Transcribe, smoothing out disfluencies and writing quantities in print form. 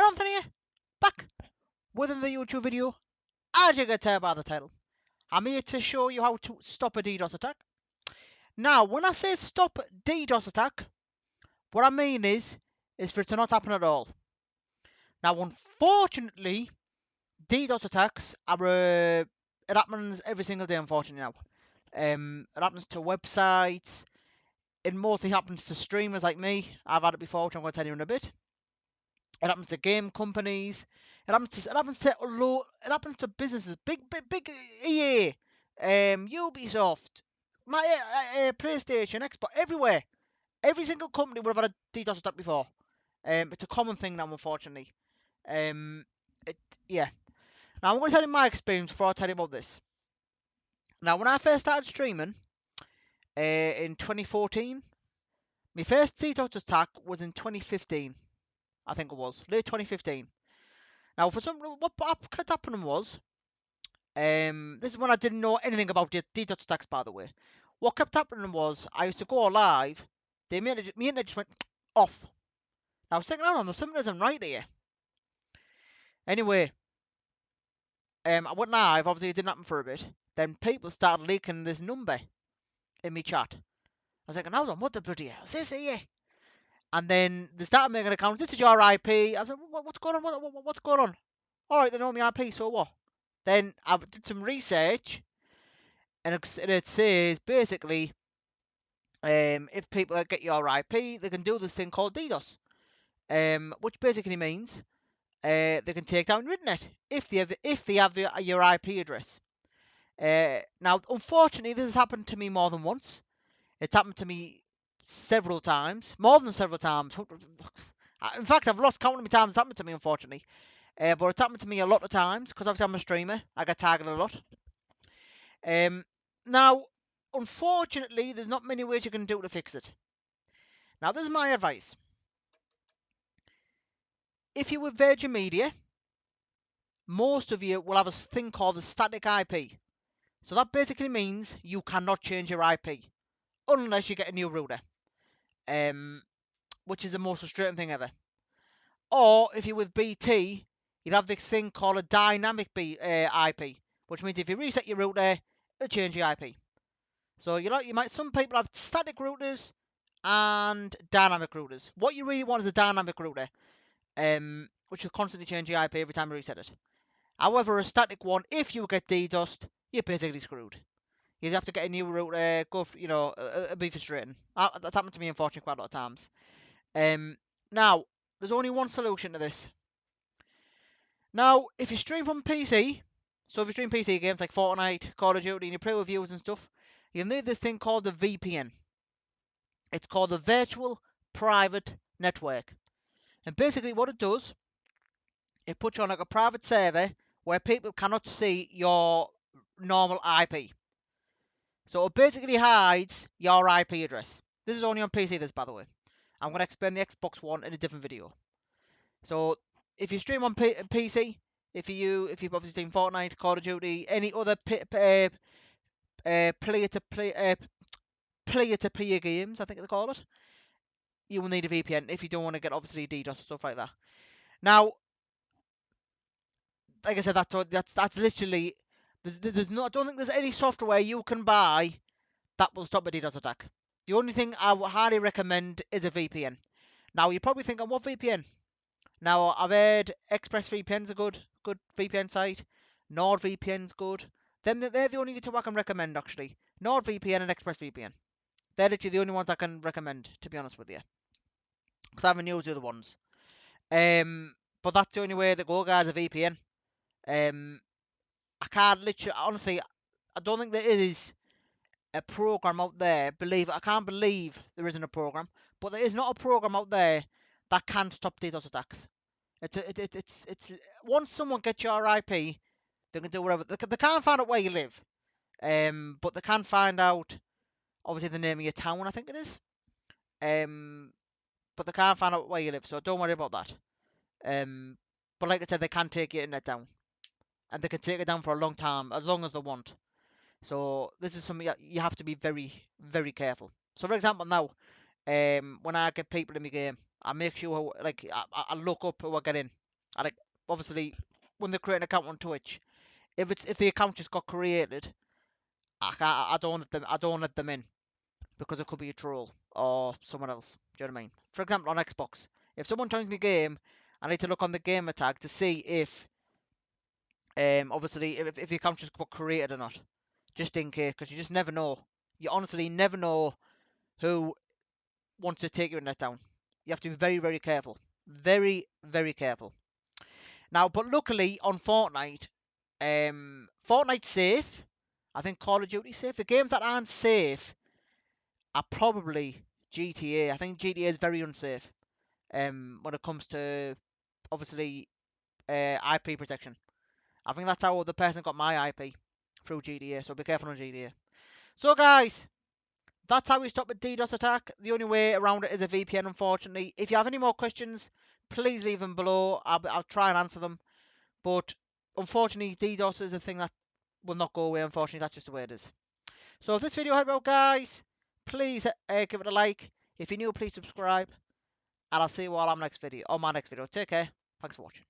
Jonathan here, back with another YouTube video. As you can tell by the title, I'm here to show you how to stop a DDoS attack. Now, when I say stop DDoS attack, what I mean is for it to not happen at all. Now, unfortunately, DDoS attacks are it happens every single day. Unfortunately, now, it happens to websites. It mostly happens to streamers like me. I've had it before, which I'm going to tell you in a bit. It happens to game companies. It happens to businesses. Big EA, Ubisoft, PlayStation, Xbox, everywhere. Every single company would have had a DDoS attack before. It's a common thing now, unfortunately. Yeah. Now I'm going to tell you my experience before I tell you about this. Now, when I first started streaming in 2014, my first DDoS attack was in 2015. I think it was late 2015. Now, for some, what kept happening was, this is when I didn't know anything about DDoS attacks, by the way. What kept happening was, I used to go live, my internet just went off. I was thinking, there's something isn't right here. Anyway, I went live, obviously it didn't happen for a bit. Then people started leaking this number in my chat. I was like, hold on, what the bloody hell is this here? And then they started making accounts, this is your IP. I was like, what's going on? What's going on? Alright, they know my IP, so what? Then I did some research, and it says basically, if people get your IP, they can do this thing called DDoS, which basically means they can take down your internet if they have your IP address. Now, unfortunately, this has happened to me more than once. It's happened to me several times, more than several times. In fact, I've lost count of times it's happened to me, unfortunately. But it's happened to me a lot of times because obviously I'm a streamer. I get targeted a lot. Now, unfortunately, there's not many ways you can do to fix it. Now, this is my advice. If you're with Virgin Media, most of you will have a thing called a static IP. So that basically means you cannot change your IP unless you get a new router, which is the most frustrating thing ever. Or if you're with BT, you'd have this thing called a dynamic IP, which means if you reset your router, it'll change your IP. So some people have static routers and dynamic routers. What you really want is a dynamic router, which will constantly change your IP every time you reset it. However, a static one, if you get DDoSed, you're basically screwed. You have to get a new router, it'll be frustrating. That's happened to me, unfortunately, quite a lot of times. Now, there's only one solution to this. Now, if you stream from PC, so if you stream PC games like Fortnite, Call of Duty, and you play with viewers and stuff, you'll need this thing called the VPN. It's called the Virtual Private Network. And basically what it does, it puts you on like a private server where people cannot see your normal IP. So it basically hides your IP address. This is only on PC, this, by the way. I'm going to explain the Xbox One in a different video. So if you stream on PC, if you've obviously seen Fortnite, Call of Duty, any other player-to-player games, I think they call it, you will need a VPN if you don't want to get obviously DDoS stuff like that. Now, like I said, that's literally there's no. I don't think there's any software you can buy that will stop a DDoS attack. The only thing I would highly recommend is a VPN. Now you're probably thinking, what VPN? Now I've heard ExpressVPN's a good VPN site. NordVPN's good. They're the only two I can recommend actually. NordVPN and ExpressVPN. They're literally the only ones I can recommend, to be honest with you. Because I haven't used the other ones. But that's the only way to go, guys, a VPN. I can't literally, honestly, I don't think there is a program out there. I can't believe there isn't a program. But there is not a program out there that can stop DDoS attacks. It's once someone gets your IP, they can do whatever. They can't find out where you live. But they can find out, obviously, the name of your town, I think it is. But they can't find out where you live, so don't worry about that. But like I said, they can take your internet down. And they can take it down for a long time, as long as they want. So this is something you have to be very, very careful. So for example now, when I get people in my game, I make sure, like, I look up who I get in. And like, obviously, when they create an account on Twitch, if the account just got created, I don't let them in because it could be a troll or someone else. Do you know what I mean? For example, on Xbox, if someone joins me game, I need to look on the gamer tag to see if obviously if the account just got created or not, just in case, because you just never know. You honestly never know who wants to take your internet down. You have to be very, very careful. Very, very careful. Now, but luckily on Fortnite, Fortnite's safe. I think Call of Duty's safe. The games that aren't safe are probably GTA. I think GTA is very unsafe. When it comes to obviously IP protection. I think that's how the person got my IP through GTA. So be careful on GTA. So guys, that's how we stop a DDoS attack. The only way around it is a VPN, unfortunately. If you have any more questions, please leave them below. I'll try and answer them. But unfortunately, DDoS is a thing that will not go away. Unfortunately, that's just the way it is. So if this video helped out, guys, please give it a like. If you're new, please subscribe. And I'll see you all on my next video. Take care. Thanks for watching.